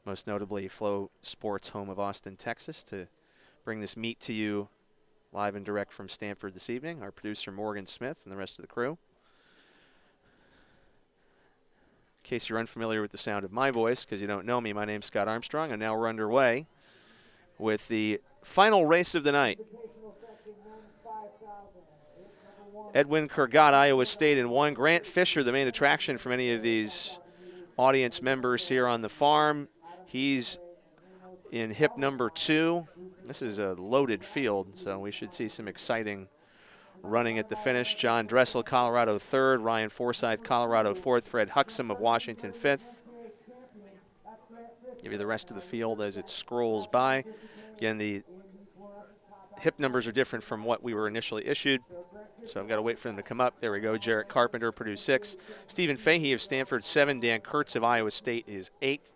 most notably Flow Sports, home of Austin, Texas, to bring this meet to you live and direct from Stanford this evening. Our producer Morgan Smith and the rest of the crew. In case you're unfamiliar with the sound of my voice, because you don't know me, my name's Scott Armstrong, and now we're underway with the final race of the night. Edwin Kurgat, Iowa State in 1. Grant Fisher, the main attraction for many of these audience members here on the farm. He's in hip number 2. This is a loaded field, so we should see some exciting running at the finish. John Dressel, Colorado 3rd. Ryan Forsyth, Colorado 4th. Fred Huxham of Washington 5th. Give you the rest of the field as it scrolls by. Again, the hip numbers are different from what we were initially issued, so I've got to wait for them to come up. There we go. Jarrett Carpenter, Purdue 6th. Stephen Fahey of Stanford 7th. Dan Kurtz of Iowa State is 8th.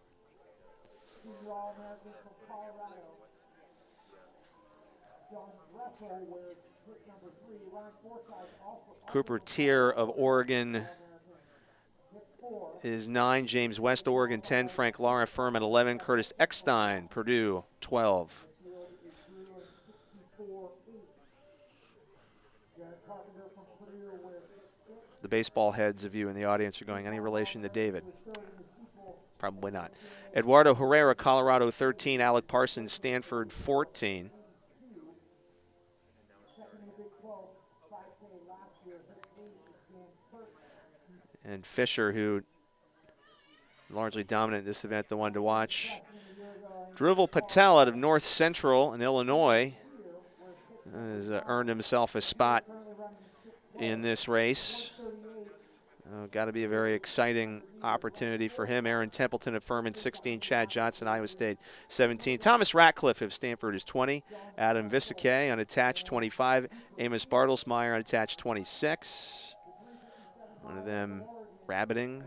Cooper Tier of Oregon is 9. James West, Oregon 10. Frank Lara Furman 11. Curtis Eckstein, Purdue 12. The baseball heads of you in the audience are going, any relation to David? Probably not. Eduardo Herrera, Colorado 13. Alec Parsons, Stanford 14. And Fisher, who largely dominant in this event, the one to watch. Dhruval Patel out of North Central in Illinois has earned himself a spot in this race. Got to be a very exciting opportunity for him. Aaron Templeton of Furman 16. Chad Johnson, Iowa State 17. Thomas Ratcliffe of Stanford is 20. Adam Visakay unattached 25. Amos Bartlesmeyer unattached 26. One of them rabbiting.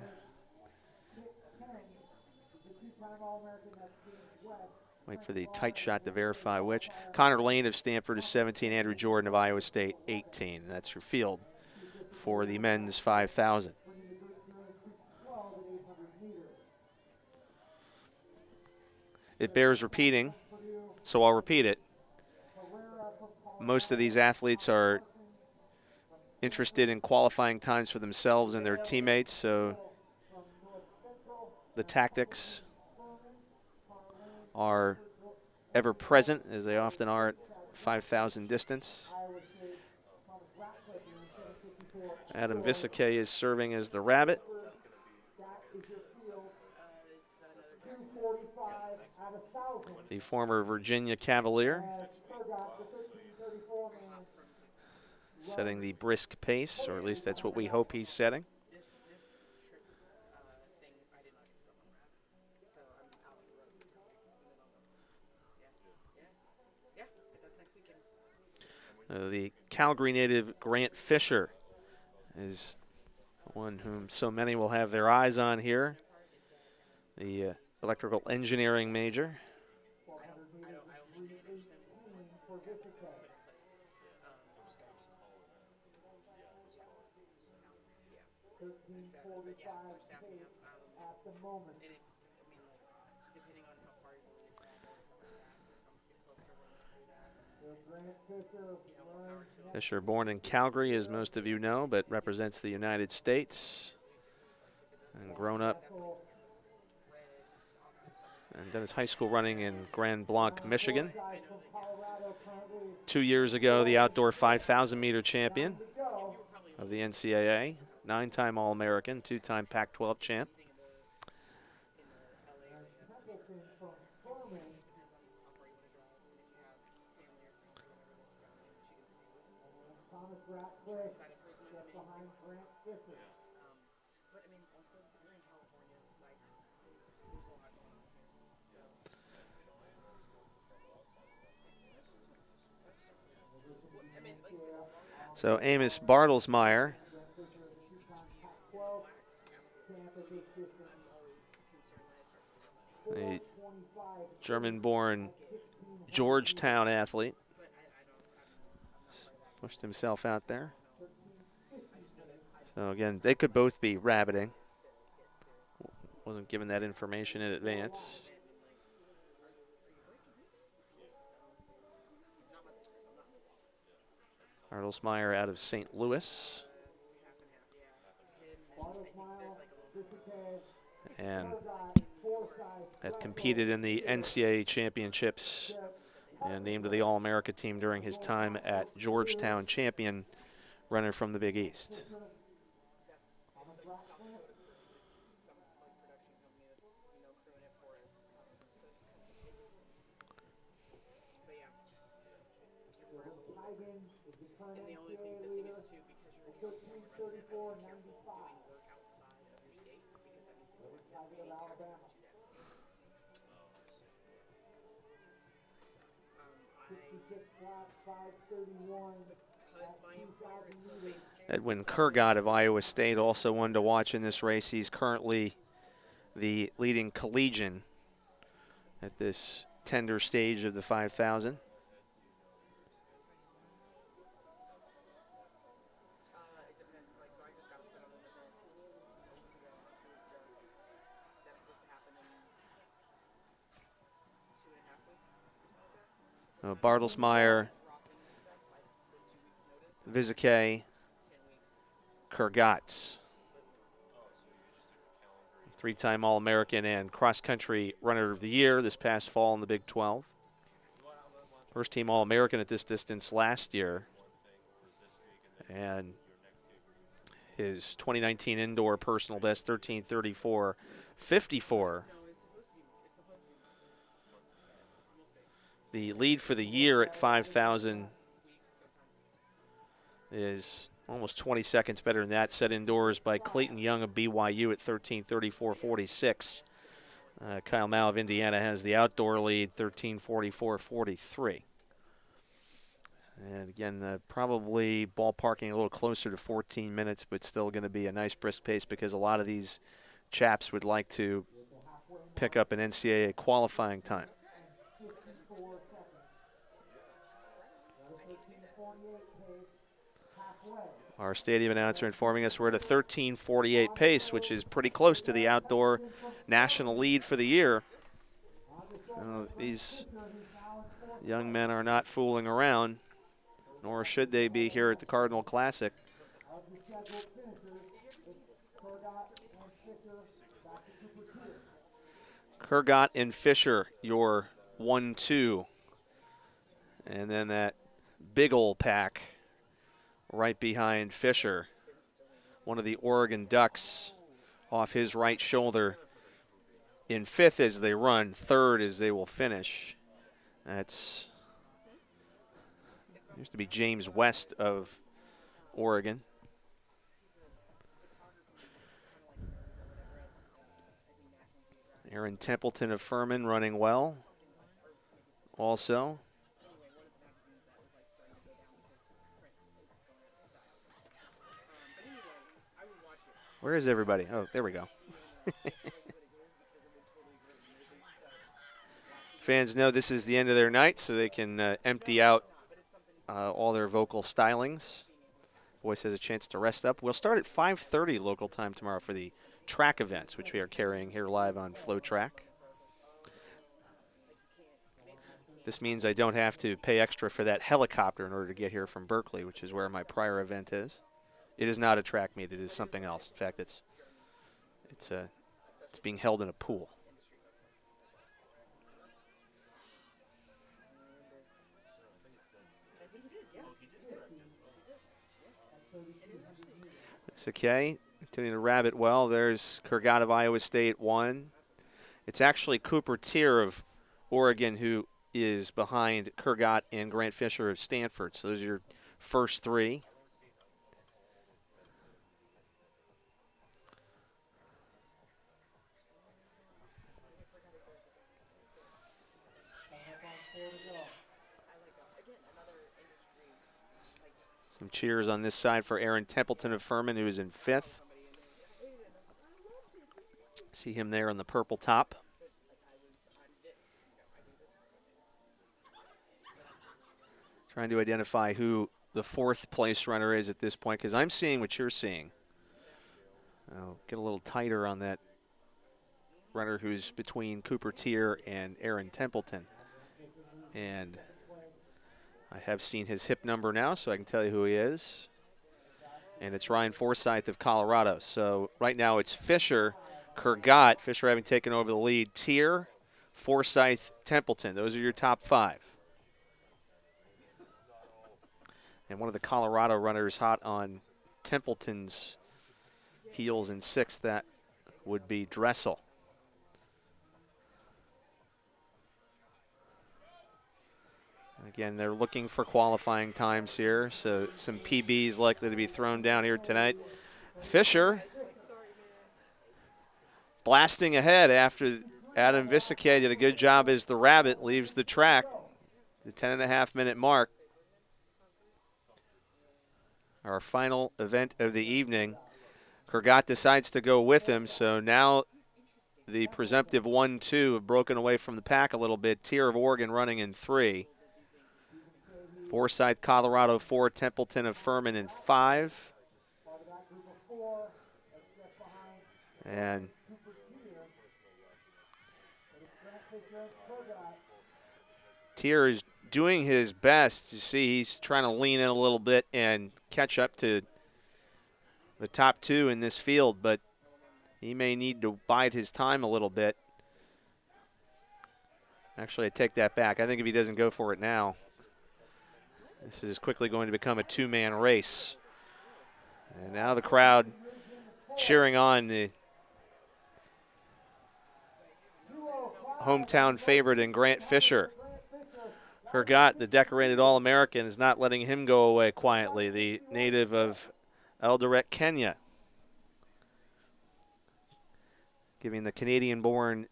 Wait for the tight shot to verify which. Connor Lane of Stanford is 17. Andrew Jordan of Iowa State 18. That's your field for the men's 5,000. It bears repeating, so I'll repeat it. Most of these athletes are interested in qualifying times for themselves and their teammates, so the tactics are ever present, as they often are at 5,000 distance. Adam Visakay is serving as the rabbit. The former Virginia Cavalier, setting the brisk pace, or at least that's what we hope he's setting. The Calgary native Grant Fisher is one whom so many will have their eyes on here. The electrical engineering major. Fisher, born in Calgary, as most of you know, but represents the United States and grown up and done his high school running in Grand Blanc, Michigan. 2 years ago, the outdoor 5,000 meter champion of the NCAA, 9-time All-American, 2-time Pac-12 champ. So Amos Bartlesmeyer, a German-born Georgetown athlete, pushed himself out there. So again, they could both be rabbiting. Wasn't given that information in advance. Ardelsmeyer out of St. Louis. And had competed in the NCAA championships and named to the All-America team during his time at Georgetown, champion runner from the Big East. Edwin Kurgott of Iowa State, also one to watch in this race. He's currently the leading collegian at this tender stage of the 5,000. Bartelsmeyer, Vizicay, Kurgott. Three-time All-American and cross-country runner of the year this past fall in the Big 12. First-team All-American at this distance last year. And his 2019 indoor personal best, 13:34.54. The lead for the year at 5,000 is almost 20 seconds better than that, set indoors by Clayton Young of BYU at 13:34.46. Kyle Mao of Indiana has the outdoor lead, 13:44.43. And again, probably ballparking a little closer to 14 minutes, but still going to be a nice brisk pace because a lot of these chaps would like to pick up an NCAA qualifying time. Our stadium announcer informing us we're at a 13:48 pace, which is pretty close to the outdoor national lead for the year. These young men are not fooling around, nor should they be here at the Cardinal Classic. Kurgott and Fisher, your 1-2. And then that big old pack right behind Fisher. One of the Oregon Ducks off his right shoulder in fifth as they run, third as they will finish. That's used to be James West of Oregon. Aaron Templeton of Furman running well also. Where is everybody? Oh, there we go. Fans know this is the end of their night, so they can empty out all their vocal stylings. Voice has a chance to rest up. We'll start at 5:30 local time tomorrow for the track events, which we are carrying here live on FloTrack. This means I don't have to pay extra for that helicopter in order to get here from Berkeley, which is where my prior event is. It is not a track meet. It is something else. In fact, it's being held in a pool. It's okay. Continuing to rabbit well. There's Kurgott of Iowa State, 1. It's actually Cooper Tier of Oregon who is behind Kurgott and Grant Fisher of Stanford. So those are your first 3. Some cheers on this side for Aaron Templeton of Furman, who is in 5th. See him there on the purple top. Trying to identify who the 4th place runner is at this point, because I'm seeing what you're seeing. I'll get a little tighter on that runner who's between Cooper Tier and Aaron Templeton. And I have seen his hip number now, so I can tell you who he is. And it's Ryan Forsyth of Colorado. So right now it's Fisher, Kurgat, Fisher having taken over the lead, Tier, Forsyth, Templeton. Those are your top 5. And one of the Colorado runners hot on Templeton's heels in 6th, that would be Dressel. Again, they're looking for qualifying times here, so some PBs likely to be thrown down here tonight. Fisher blasting ahead after Adam Visike did a good job as the rabbit, leaves the track, the 10.5-minute mark. Our final event of the evening. Kurgat decides to go with him, so now the presumptive 1-2 have broken away from the pack a little bit. Tier of Oregon running in 3. Forsyth, Colorado 4, Templeton of Furman in 5. And Tier is doing his best. You see he's trying to lean in a little bit and catch up to the top 2 in this field, but he may need to bide his time a little bit. Actually, I take that back. I think if he doesn't go for it now, this is quickly going to become a 2-man race. And now the crowd cheering on the hometown favorite in Grant Fisher. Kurgat, the decorated All-American, is not letting him go away quietly, the native of Eldoret, Kenya. Giving the Canadian-born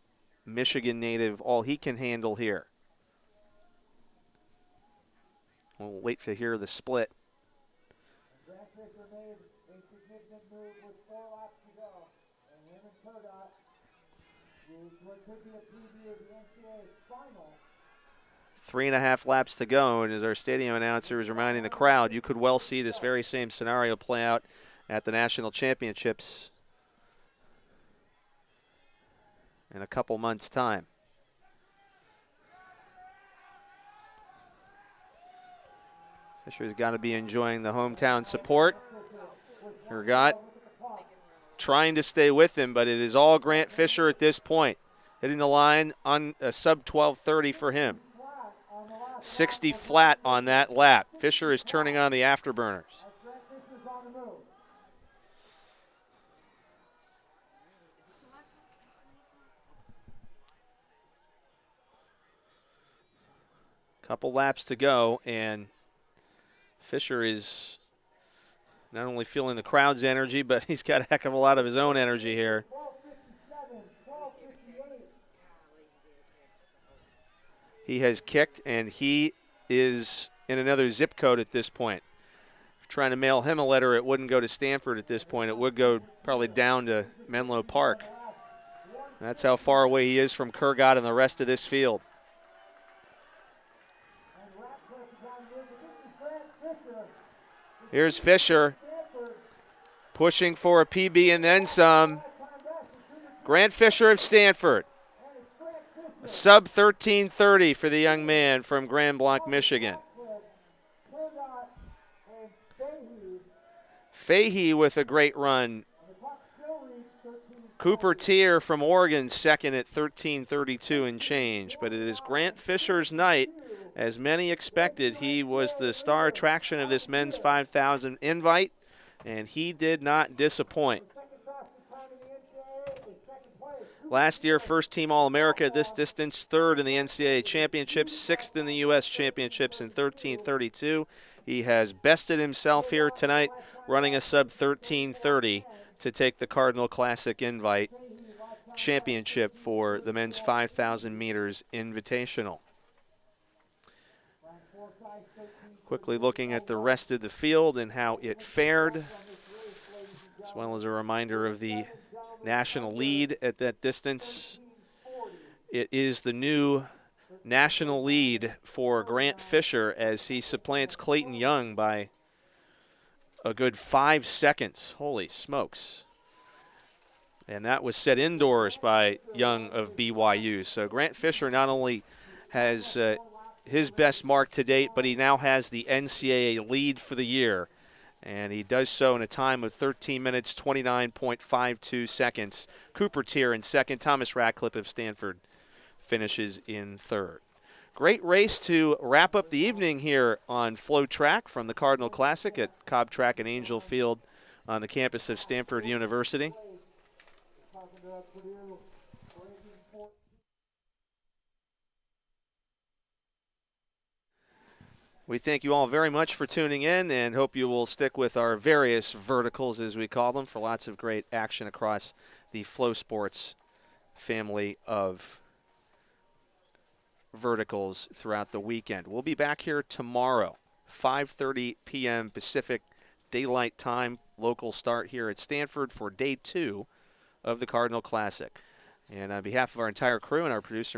Michigan native all he can handle here. We'll wait to hear the split. Made a significant move with 4 laps to go, and him and Kurgat is what could be a preview of the NCAA final. 3.5 laps to go, and as our stadium announcer is reminding the crowd, you could well see this very same scenario play out at the national championships in a couple months' time. Fisher's got to be enjoying the hometown support. Kurgat trying to stay with him, but it is all Grant Fisher at this point. Hitting the line on a sub-12:30 for him. 60 flat on that lap. Fisher is turning on the afterburners. Couple laps to go, and Fisher is not only feeling the crowd's energy, but he's got a heck of a lot of his own energy here. He has kicked, and he is in another zip code at this point. Trying to mail him a letter, it wouldn't go to Stanford at this point. It would go probably down to Menlo Park. That's how far away he is from Kurgat and the rest of this field. Here's Fisher pushing for a PB and then some. Grant Fisher of Stanford. A sub 13:30 for the young man from Grand Blanc, Michigan. Fahey with a great run. Cooper Tier from Oregon second at 13:32 and change. But it is Grant Fisher's night. As many expected, he was the star attraction of this men's 5,000 invite, and he did not disappoint. Last year, first-team All-America at this distance, third in the NCAA championships, sixth in the U.S. championships in 13:32. He has bested himself here tonight, running a sub-13:30 to take the Cardinal Classic invite championship for the men's 5,000 meters invitational. Quickly looking at the rest of the field and how it fared, as well as a reminder of the national lead at that distance. It is the new national lead for Grant Fisher as he supplants Clayton Young by a good 5 seconds. Holy smokes. And that was set indoors by Young of BYU. So Grant Fisher not only has his best mark to date, but he now has the NCAA lead for the year. And he does so in a time of 13 minutes, 29.52 seconds. Cooper Tier in second. Thomas Ratcliffe of Stanford finishes in third. Great race to wrap up the evening here on FloTrack from the Cardinal Classic at Cobb Track and Angel Field on the campus of Stanford University. We thank you all very much for tuning in and hope you will stick with our various verticals, as we call them, for lots of great action across the Flo Sports family of verticals throughout the weekend. We'll be back here tomorrow, 5:30 p.m. Pacific Daylight Time, local start here at Stanford for day 2 of the Cardinal Classic. And on behalf of our entire crew and our producer,